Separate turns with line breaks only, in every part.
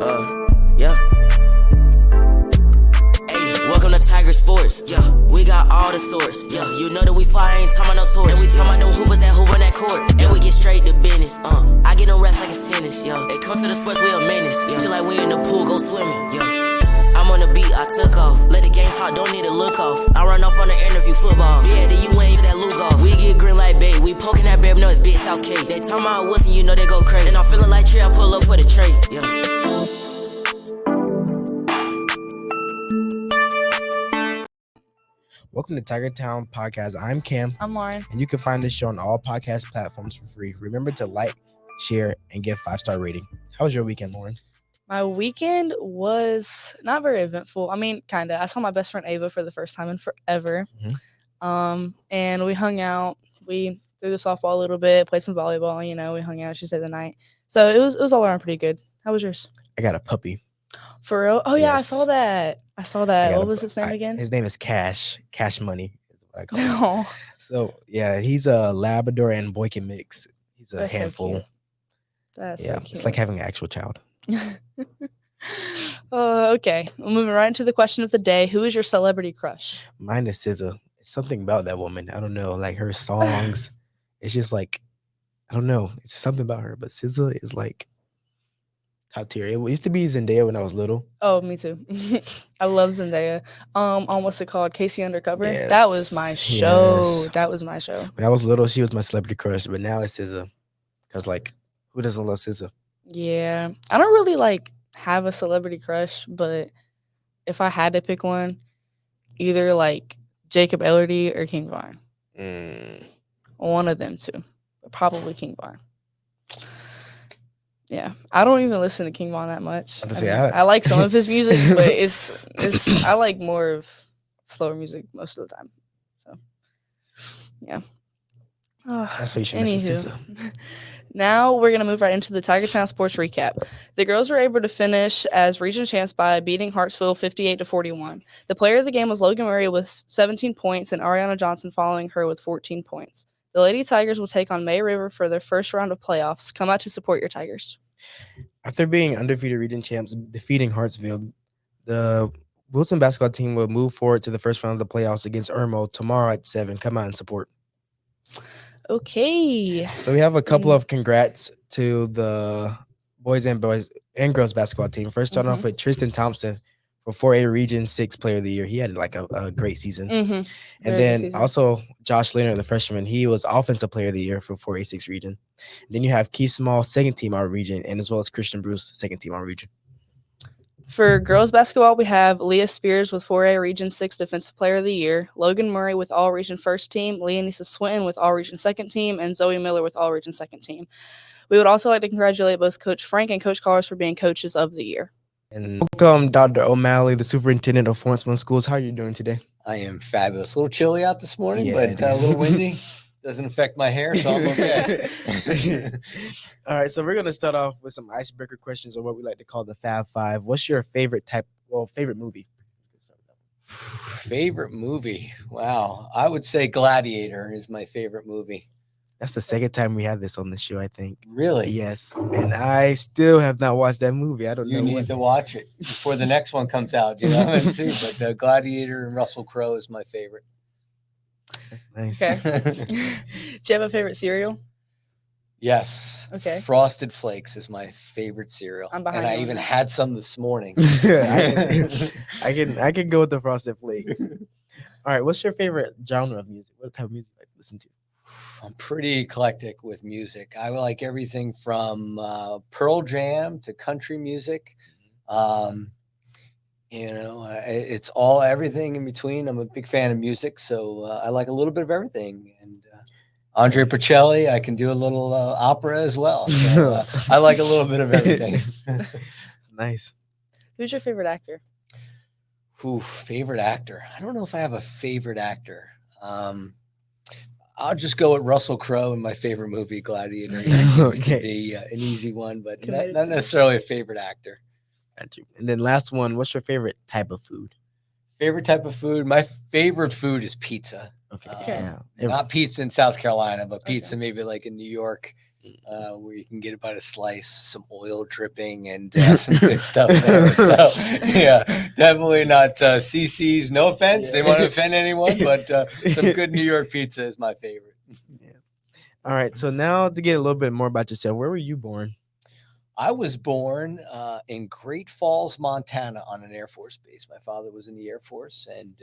Yeah. Hey, welcome to Tiger Sports. Yeah, we got all the sorts. Yeah, you know that we fly, ain't talking about no tours. And we talking about them hoopers that hoop on that court. And we get straight to business. I get no rest like it's tennis. Yeah, they come to the sports, we a menace. Yeah, feel like we in the pool, go swimming. Yeah. I'm on the beat, I took off. Let the game talk, don't need a look off. I run off on the interview football. Yeah, then you ain't that look off. We get green like bait. We poking that babe, no, it's big South K. They talking about Wilson, you know they go crazy. And I'm feeling like Trey, I pull up for the trade. Yeah.
Welcome to Tiger Town Podcast. I'm Cam.
I'm Lauren.
And you can find this show on all podcast platforms for free. Remember to like, share, and give 5-star rating. How was your weekend, Lauren?
My weekend was not very eventful. I mean, kind of. I saw my best friend Ava for the first time in forever.
Mm-hmm.
And we hung out. We threw the softball a little bit, played some volleyball. You know, we hung out. She stayed the night. So it was all around pretty good. How was yours?
I got a puppy.
For real? Oh, yeah,
Yes.
I saw that. What was his name again?
His name is Cash. Cash Money is what I call him.
No.
So, yeah, he's a Labrador and Boykin mix. He's a
That's so
handful.
cute. That's so cute.
It's like having an actual child.
Okay. We're moving right into the question of the day. Who is your celebrity crush?
Mine is SZA. It's something about that woman. I don't know. Like her songs. It's just like, I don't know. It's just something about her. But SZA is like top tier. It used to be Zendaya when I was little.
Oh, me too. I love Zendaya. What's it called? Casey Undercover.
Yes.
That was my show.
Yes.
That was my show.
When I was little, she was my celebrity crush. But now it's SZA. Because, like, who doesn't love SZA?
Yeah, I don't really have a celebrity crush, but if I had to pick one, either like Jacob Elordi or King Von. One of them two, but probably King Von. Yeah, I don't even listen to King Von that much. I like some of his music, but it's I like more of slower music most of the time. So yeah.
That's what you should listen to. SZA.
Now we're going to move right into the Tiger Town Sports recap. The girls were able to finish as region champs by beating Hartsville 58-41. The player of the game was Logan Murray with 17 points and Ariana Johnson following her with 14 points. The Lady Tigers will take on May River for their first round of playoffs. Come out to support your Tigers.
After being undefeated region champs, defeating Hartsville, the Wilson basketball team will move forward to the first round of the playoffs against Irmo tomorrow at 7. Come out and support.
Okay.
So we have a couple of congrats to the boys and girls basketball team. First, starting off with Tristan Thompson for 4A Region 6 Player of the Year. He had like a great season. And then also Josh Leonard, the freshman, he was Offensive Player of the Year for 4A 6 Region. And then you have Keith Small, second team our region, and as well as Christian Bruce, second team our region.
For girls basketball, we have Leah Spears with 4A Region 6 Defensive Player of the Year, Logan Murray with All Region First Team, Leonisa Swinton with All Region Second Team, and Zoe Miller with All Region Second Team. We would also like to congratulate both Coach Frank and Coach Collars for being Coaches of the Year.
And welcome, Dr. OMalley, the Superintendent of Florence One Schools. How are you doing today?
I am fabulous. A little chilly out this morning, but a little windy. Doesn't affect my hair, so I'm okay.
All right, so we're going to start off with some icebreaker questions, or what we like to call the Fab Five. What's your favorite movie?
Favorite movie? Wow. I would say Gladiator is my favorite movie.
That's the second time we had this on the show, I think.
Really?
Yes. And I still have not watched that movie. I don't know.
You need to watch it before the next one comes out. You know, too. But Gladiator and Russell Crowe is my favorite.
That's nice.
Okay. Do you have a favorite cereal?
Yes.
Okay.
Frosted Flakes is my favorite cereal.
I'm behind
and I
you.
even had some this morning.
I can go with the Frosted Flakes. All right. What's your favorite genre of music? What type of music do you like to listen to?
I'm pretty eclectic with music. I like everything from Pearl Jam to country music. It's everything in between. I'm a big fan of music, so I like a little bit of everything. And Andre Pacelli, I can do a little opera as well. So, I like a little bit of everything.
It's nice.
Who's your favorite actor?
Favorite actor? I don't know if I have a favorite actor. I'll just go with Russell Crowe in my favorite movie, Gladiator. He seems to be an easy one, but not necessarily a favorite actor.
Got you. And then last one, what's your favorite type of food?
Favorite type of food? My favorite food is pizza.
Okay.
Not pizza in South Carolina, but pizza maybe like in New York. where you can get about a slice, some oil dripping, and some good stuff there. So, yeah, definitely not CC's. No offense. They want to offend anyone, but some good New York pizza is my favorite.
Yeah. All right. So now to get a little bit more about yourself, where were you born?
I was born in Great Falls, Montana, on an Air Force base. My father was in the Air Force, and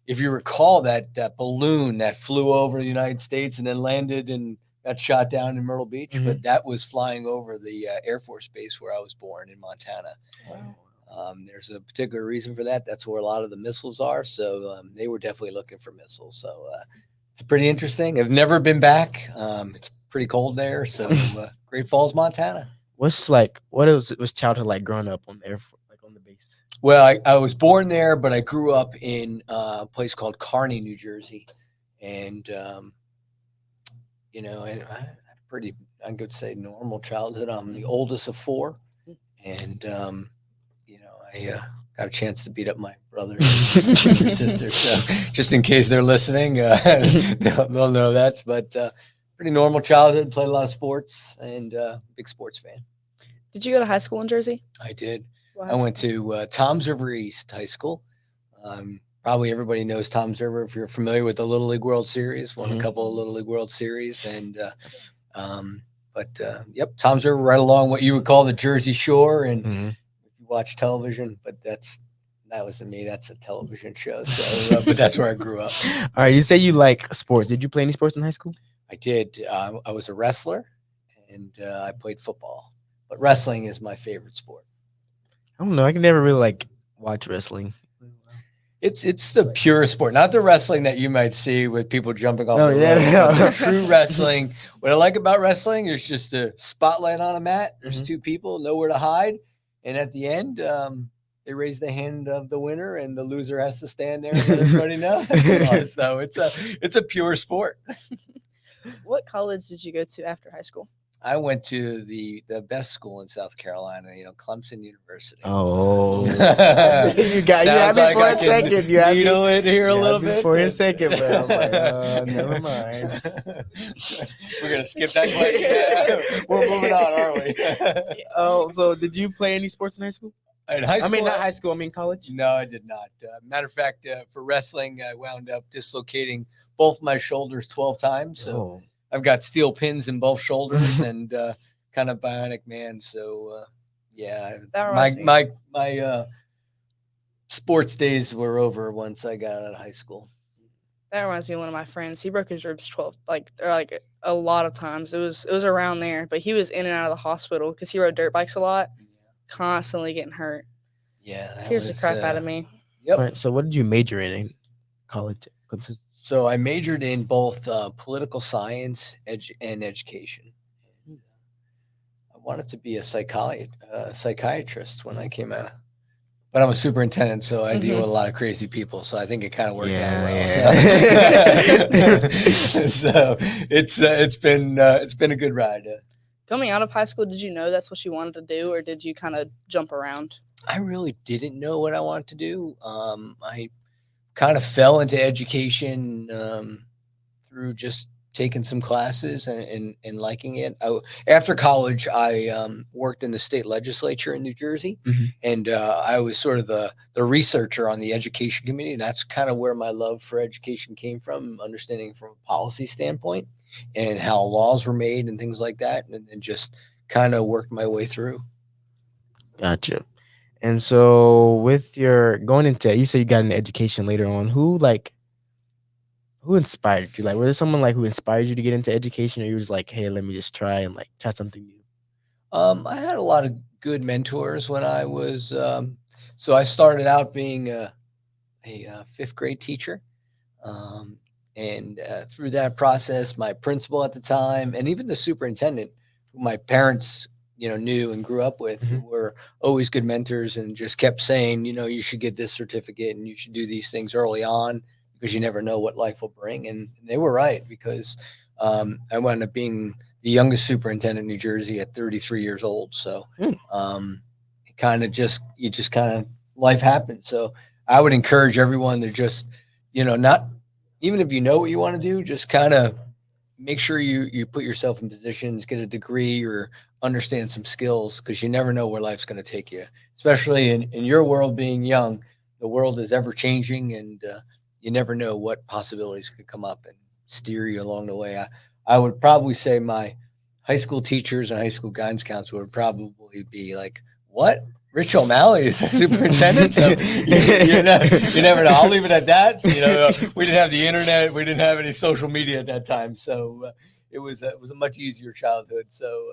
if you recall that balloon that flew over the United States and then landed and got shot down in Myrtle Beach, but that was flying over the Air Force base where I was born in Montana. Wow. There's a particular reason for that. That's where a lot of the missiles are. So they were definitely looking for missiles. So it's pretty interesting. I've never been back. It's pretty cold there. So Great Falls, Montana.
What was childhood like growing up on there, like on the base?
Well, I was born there, but I grew up in a place called Kearney, New Jersey, and I had a pretty, I could say, normal childhood. I'm the oldest of four, and I got a chance to beat up my brothers and sisters. So just in case they're listening, they'll know that. But pretty normal childhood. Played a lot of sports, and big sports fan.
Did you go to high school in Jersey?
I did. I went to Toms River East High School. Probably everybody knows Toms River if you're familiar with the Little League World Series. Won a couple of Little League World Series, and yep, Toms River right along what you would call the Jersey Shore, and if you watch television, but that wasn't me. That's a television show. So, but that's where I grew up.
All right, you say you like sports. Did you play any sports in high school?
I did. I was a wrestler, and I played football. But wrestling is my favorite sport.
I don't know. I can never really watch wrestling.
It's the pure sport, not the wrestling that you might see with people jumping off the rope. The true wrestling. What I like about wrestling is just a spotlight on a mat. There's two people, nowhere to hide, and at the end, they raise the hand of the winner, and the loser has to stand there and let everybody know. So it's a pure sport.
What college did you go to after high school?
I went to the best school in South Carolina, Clemson University.
Oh, you had me for a second. You
needle it here a little bit
for a second, bro. Never mind.
We're gonna skip that question. We're moving on, aren't we?
Oh, so did you play any sports in high school?
In high school,
I mean, not high school. I mean, college.
No, I did not. Matter of fact, for wrestling, I wound up dislocating both my shoulders 12 times. So I've got steel pins in both shoulders and kind of bionic man. So my sports days were over once I got out of high school.
That reminds me of one of my friends. He broke his ribs 12, a lot of times. It was around there, but he was in and out of the hospital because he rode dirt bikes a lot, constantly getting hurt.
Yeah,
scares the crap out of me.
Yep. Right, so what did you major in college?
So I majored in both political science and education. I wanted to be a psychiatrist when I came out. But I'm a superintendent, so I deal with a lot of crazy people. So I think it kind of worked out well. So it's been a good ride.
Coming out of high school, did you know that's what you wanted to do, or did you kind of jump around?
I really didn't know what I wanted to do. I kind of fell into education through just taking some classes and liking it. After college, I worked in the state legislature in New Jersey, and I was sort of the researcher on the education committee. And that's kind of where my love for education came from, understanding from a policy standpoint and how laws were made and things like that, and just kind of worked my way through.
Gotcha. And so with your going into, you said you got into education later on, who inspired you? Was there someone who inspired you to get into education, or you was like, hey, let me just try something new? I had a lot of good mentors when I was, so I started out being a fifth grade teacher. And through that process, my principal at the time, and even the superintendent, who my parents knew and grew up with, were always good mentors and just kept saying, you should get this certificate and you should do these things early on because you never know what life will bring. And they were right, because I wound up being the youngest superintendent in New Jersey at 33 years old. So life happens. So I would encourage everyone to just, not, even if you know what you want to do, just kind of
make sure you put yourself in positions, get a degree or understand some skills, because you never know where life's going to take you, especially in your world being young. The world is ever changing, and you never know what possibilities could come up and steer you along the way. I would probably say my high school teachers and high school guidance counselor would probably be like, what? Rich OMalley is a superintendent? So you never know. I'll leave it at that. We didn't have the internet. We didn't have any social media at that time. So it was a much easier childhood. So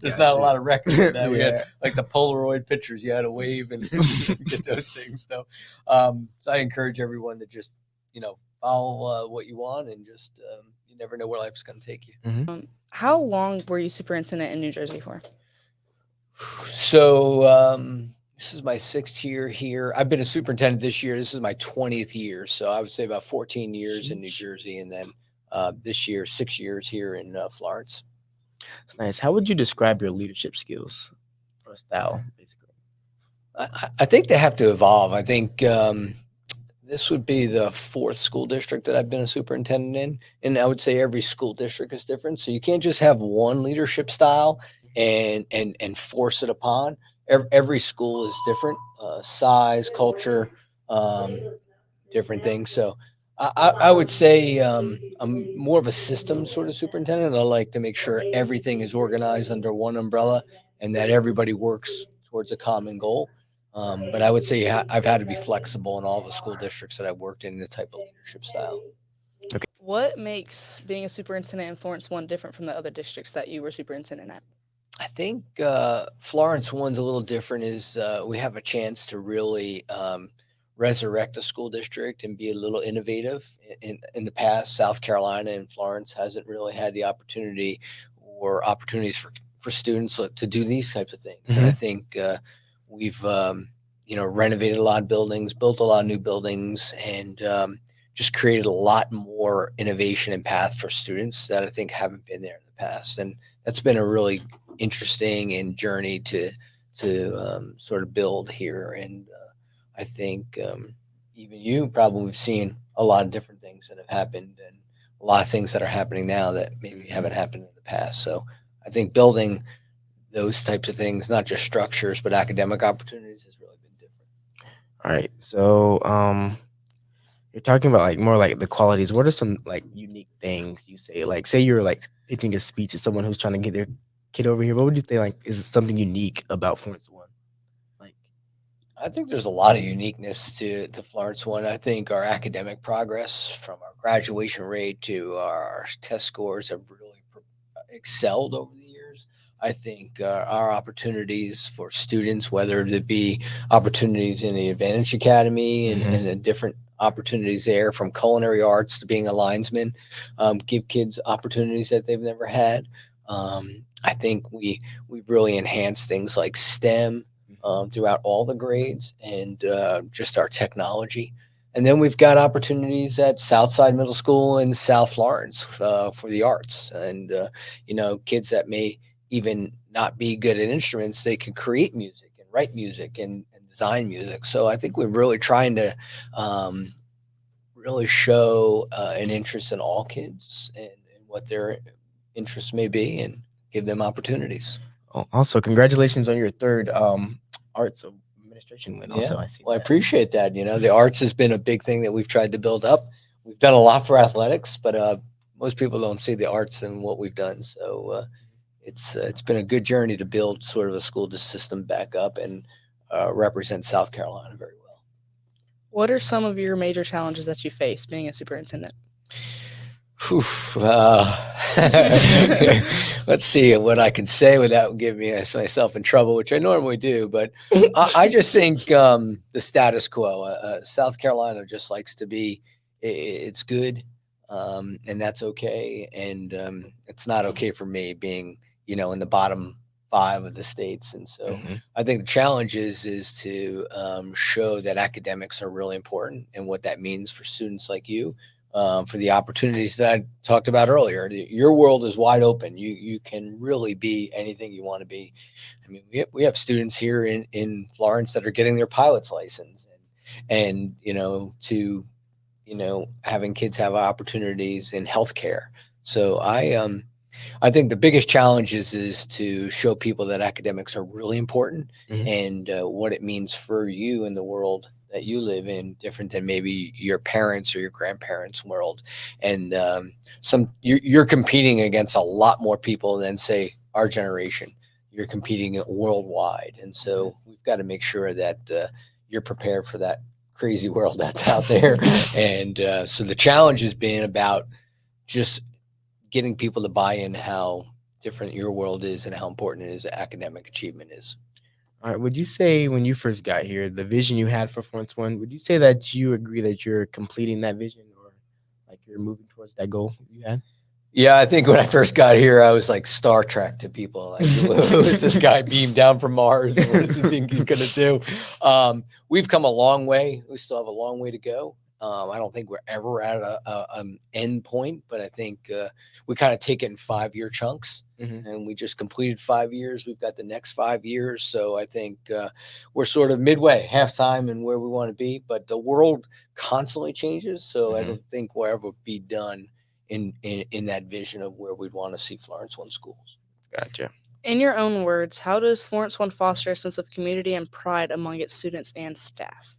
there's not a lot of records of that. We had like the Polaroid pictures. You had to wave and get those things. So I encourage everyone to just, follow what you want, and just you never know where life's going to take you.
Mm-hmm.
How long were you superintendent in New Jersey for?
So this is my 6th year here. I've been a superintendent this year. This is my 20th year. So I would say about 14 years in New Jersey, and then this year, 6 years here in Florence.
That's nice. How would you describe your leadership skills or style, basically?
I think they have to evolve. I think this would be the 4th school district that I've been a superintendent in. And I would say every school district is different. So you can't just have one leadership style and force it upon. Every school is different, size, culture, different things. So I would say I'm more of a system sort of superintendent. I like to make sure everything is organized under one umbrella and that everybody works towards a common goal. But I would say I've had to be flexible in all the school districts that I've worked in the type of leadership style.
Okay.
What makes being a superintendent in Florence One different from the other districts that you were superintendent at?
I think Florence One's a little different. Is we have a chance to really resurrect a school district and be a little innovative. In the past, South Carolina and Florence hasn't really had the opportunity or opportunities for students to do these types of things.
Mm-hmm.
And I think we've renovated a lot of buildings, built a lot of new buildings, and just created a lot more innovation and path for students that I think haven't been there in the past. And that's been a really interesting and journey to sort of build here. And I think even you probably have seen a lot of different things that have happened, and a lot of things that are happening now that maybe haven't happened in the past. So I think building those types of things, not just structures, but academic opportunities, has really been different.
All right. So you're talking about like more like the qualities. What are some like unique things you say? Like say you're like pitching a speech to someone who's trying to get their kid over here. What would you think like is something unique about Florence One? Like
I think there's a lot of uniqueness to Florence One. I think our academic progress, from our graduation rate to our test scores, have really excelled over the years. I think our opportunities for students, whether it be opportunities in the Advantage Academy and the different opportunities there, from culinary arts to being a linesman, give kids opportunities that they've never had. I think we've really enhanced things like STEM throughout all the grades, and just our technology. And then we've got opportunities at Southside Middle School in South Florence for the arts. And, kids that may even not be good at instruments, they can create music and write music and design music. So I think we're really trying to really show an interest in all kids and what their interests may be, and give them opportunities.
also, congratulations on your 3rd arts administration win.
Yeah.
Also, I see.
Well, I appreciate that. The arts has been a big thing that we've tried to build up. We've done a lot for athletics, but most people don't see the arts and what we've done. So it's been a good journey to build sort of a school system back up and represent South Carolina very well.
What are some of your major challenges that you face being a superintendent?
Let's see what I can say without giving myself in trouble, which I normally do. But I just think the status quo. South Carolina just likes to be. It's good, and that's okay. And it's not okay for me being, in the bottom 5 of the states. And so I think the challenge is to show that academics are really important, and what that means for students like you. For the opportunities that I talked about earlier. Your world is wide open. You can really be anything you want to be. I mean, we have students here in Florence that are getting their pilot's license, and having kids have opportunities in healthcare. So I think the biggest challenge is to show people that academics are really important, and what it means for you in the world that you live in, different than maybe your parents or your grandparents' world. And you're competing against a lot more people than, say, our generation. You're competing worldwide, and so we've got to make sure that you're prepared for that crazy world that's out there. And so the challenge has been about just getting people to buy in how different your world is and how important it is academic achievement is.
All right. Would you say when you first got here, the vision you had for Florence One, would you say that you agree that you're completing that vision, or like you're moving towards that goal you had?
Yeah, I think when I first got here, I was like Star Trek to people. Like, who is this guy beamed down from Mars? What does he think he's going to do? We've come a long way. We still have a long way to go. I don't think we're ever at an end point, but I think we kind of take it in 5-year chunks, and we just completed 5 years. We've got the next 5 years. So I think we're sort of midway, halftime, and where we want to be. But the world constantly changes. So I don't think we'll ever be done in that vision of where we'd want to see Florence One schools.
Gotcha.
In your own words, how does Florence One foster a sense of community and pride among its students and staff?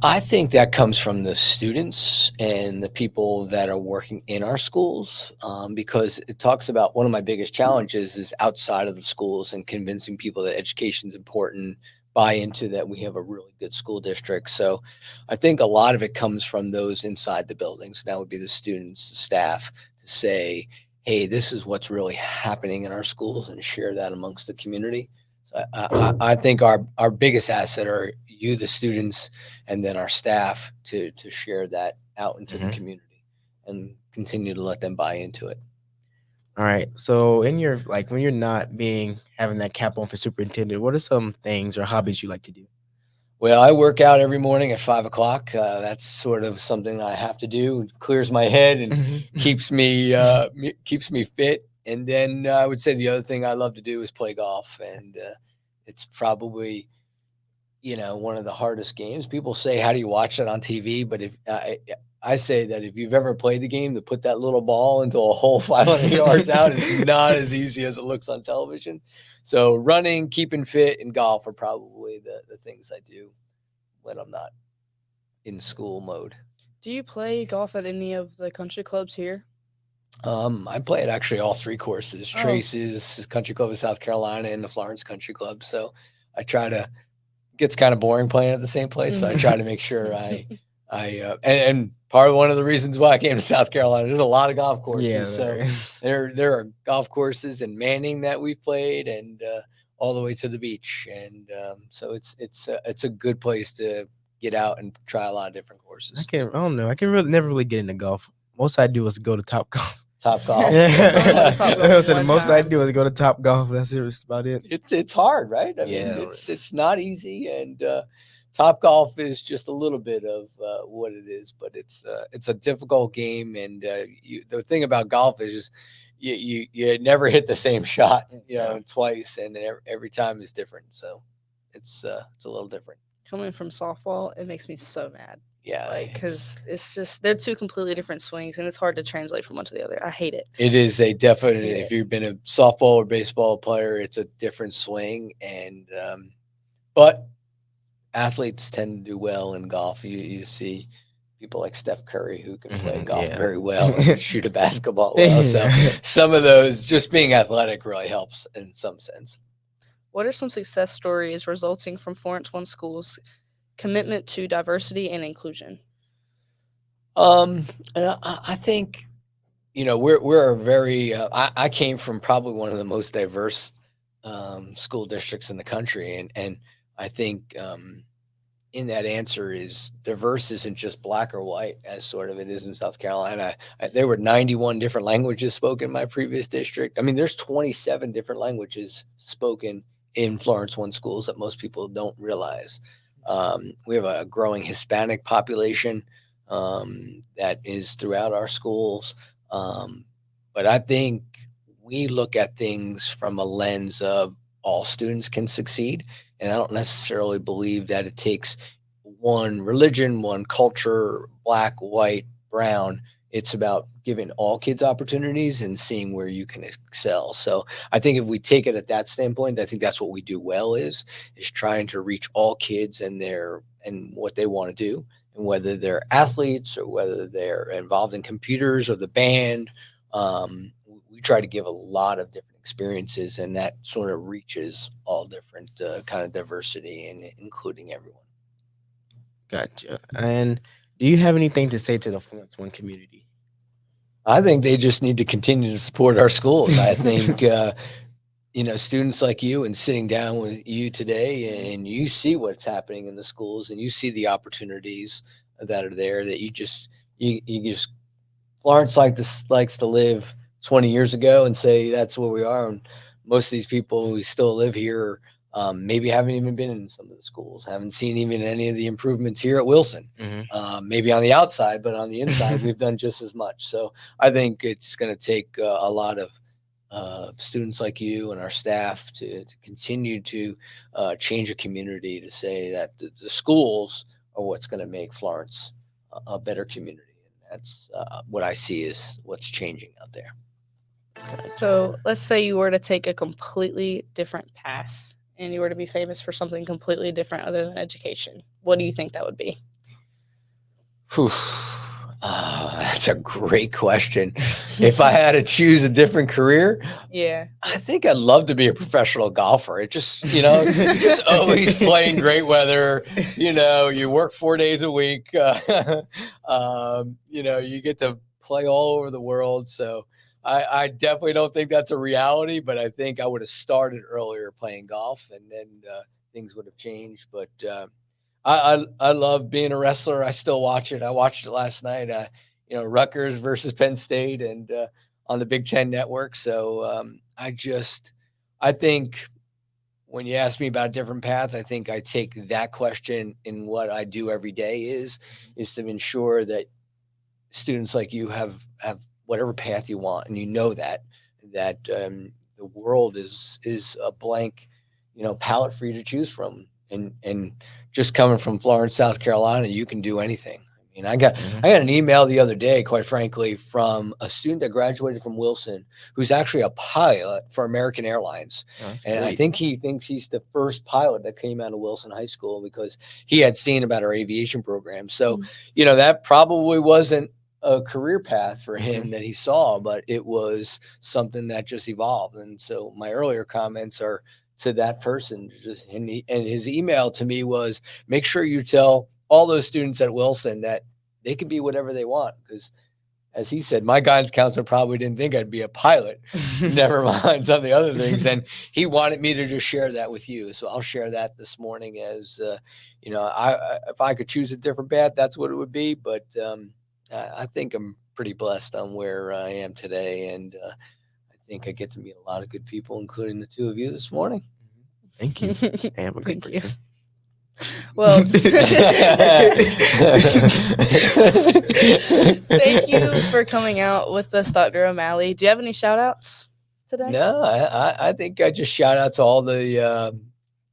I think that comes from the students and the people that are working in our schools, because it talks about one of my biggest challenges is outside of the schools and convincing people that education is important, buy into that we have a really good school district. So I think a lot of it comes from those inside the buildings. That would be the students, the staff, to say, hey, this is what's really happening in our schools, and share that amongst the community. So I think our biggest asset are you, the students, and then our staff to share that out into the community and continue to let them buy into it.
All right. So in your, like, when you're not having that cap on for superintendent, what are some things or hobbies you like to do?
Well, I work out every morning at 5 o'clock. That's sort of something I have to do. It clears my head and keeps me fit. And then I would say the other thing I love to do is play golf. And it's probably, one of the hardest games. People say, how do you watch it on TV? But if I say that if you've ever played the game, to put that little ball into a hole 500 yards out is not as easy as it looks on television. So running, keeping fit, and golf are probably the things I do when I'm not in school mode.
Do you play golf at any of the country clubs here?
I play at actually all 3 courses: Trace's Country Club in South Carolina and the Florence Country Club. So I try to, gets kind of boring playing at the same place. So I try to make sure and one of the reasons why I came to South Carolina, there's a lot of golf courses.
Yeah,
so there are golf courses in Manning that we've played, and all the way to the beach. And so it's a good place to get out and try a lot of different courses.
I don't know. I can never really get into golf. Most I do is go to Top Golf.
Top Golf.
Most I do is go to Top Golf. That's about it.
It's hard, right? I mean, it's not easy, and Top Golf is just a little bit of what it is, but it's a difficult game. And the thing about golf is just you never hit the same shot, twice, and every time is different. So it's a little different.
Coming from softball, it makes me so mad.
Yeah,
because it's just, they're 2 completely different swings, and it's hard to translate from one to the other. I hate it.
It is a definite. If you've been a softball or baseball player, it's a different swing, and but athletes tend to do well in golf. You see people like Steph Curry who can play golf very well and shoot a basketball well. So some of those, just being athletic really helps in some sense.
What are some success stories resulting from Florence One School's commitment to diversity and inclusion?
And I think, we're a very, I came from probably one of the most diverse school districts in the country. And I think in that answer is diverse isn't just black or white, as sort of it is in South Carolina. There were 91 different languages spoken in my previous district. I mean, there's 27 different languages spoken in Florence One schools that most people don't realize. We have a growing Hispanic population that is throughout our schools. But I think we look at things from a lens of all students can succeed. And I don't necessarily believe that it takes one religion, one culture, black, white, brown, It's about giving all kids opportunities and seeing where you can excel. So I think if we take it at that standpoint, I think that's what we do well is trying to reach all kids and what they want to do, and whether they're athletes or whether they're involved in computers or the band. We try to give a lot of different experiences, and that sort of reaches all different kind of diversity and including everyone.
Gotcha. And do you have anything to say to the Florence One community?
I think they just need to continue to support our schools. I think, students like you and sitting down with you today, and you see what's happening in the schools, and you see the opportunities that are there, that you just Florence likes to live 20 years ago and say that's where we are. And most of these people who still live here maybe haven't even been in some of the schools, haven't seen even any of the improvements here at Wilson. Maybe on the outside, but on the inside, we've done just as much. So I think it's going to take a lot of students like you and our staff to continue to change a community, to say that the schools are what's going to make Florence a better community. And that's what I see is what's changing out there.
So let's say you were to take a completely different path and you were to be famous for something completely different other than education. What do you think that would be?
That's a great question. If I had to choose a different career, I think I'd love to be a professional golfer. It just, you're just always playing great weather. You work 4 days a week. You get to play all over the world. So I definitely don't think that's a reality, but I think I would have started earlier playing golf, and then things would have changed. But I love being a wrestler. I still watch it. I watched it last night, Rutgers versus Penn State, and on the Big Ten Network. So I think when you ask me about a different path, I think I take that question in what I do every day is to ensure that students like you have whatever path you want, and that the world is a blank, palette for you to choose from. And just coming from Florence, South Carolina, you can do anything. I mean, I got an email the other day, quite frankly, from a student that graduated from Wilson, who's actually a pilot for American Airlines. And great. I think he thinks he's the first pilot that came out of Wilson High School because he had seen about our aviation program. So, that probably wasn't a career path for him that he saw, but it was something that just evolved. And so my earlier comments are to that person, and his email to me was, make sure you tell all those students at Wilson that they can be whatever they want. Because as he said, my guidance counselor probably didn't think I'd be a pilot, never mind some of the other things. And he wanted me to just share that with you. So I'll share that this morning as, if I could choose a different path, that's what it would be. But I think I'm pretty blessed on where I am today. And I think I get to meet a lot of good people, including the two of you this morning.
Thank you. I am a great person.
Well, thank you for coming out with us, Dr. OMalley. Do you have any shout outs today?
No, I think I just shout out to all the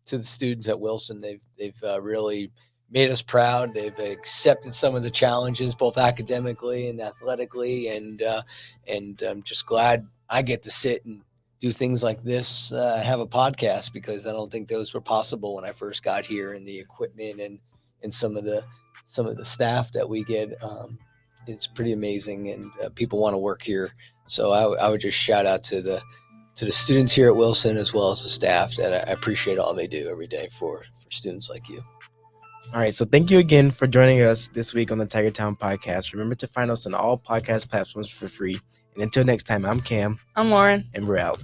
students at Wilson. They've really made us proud. They've accepted some of the challenges, both academically and athletically, and I'm just glad I get to sit and do things like this, have a podcast, because I don't think those were possible when I first got here, and the equipment and some of the staff that we get, it's pretty amazing, and people want to work here. So I would just shout out to the students here at Wilson, as well as the staff, that I appreciate all they do every day for students like you.
All right, so thank you again for joining us this week on the Tiger Town podcast. Remember to find us on all podcast platforms for free. And until next time, I'm Cam.
I'm Lauren.
And we're out.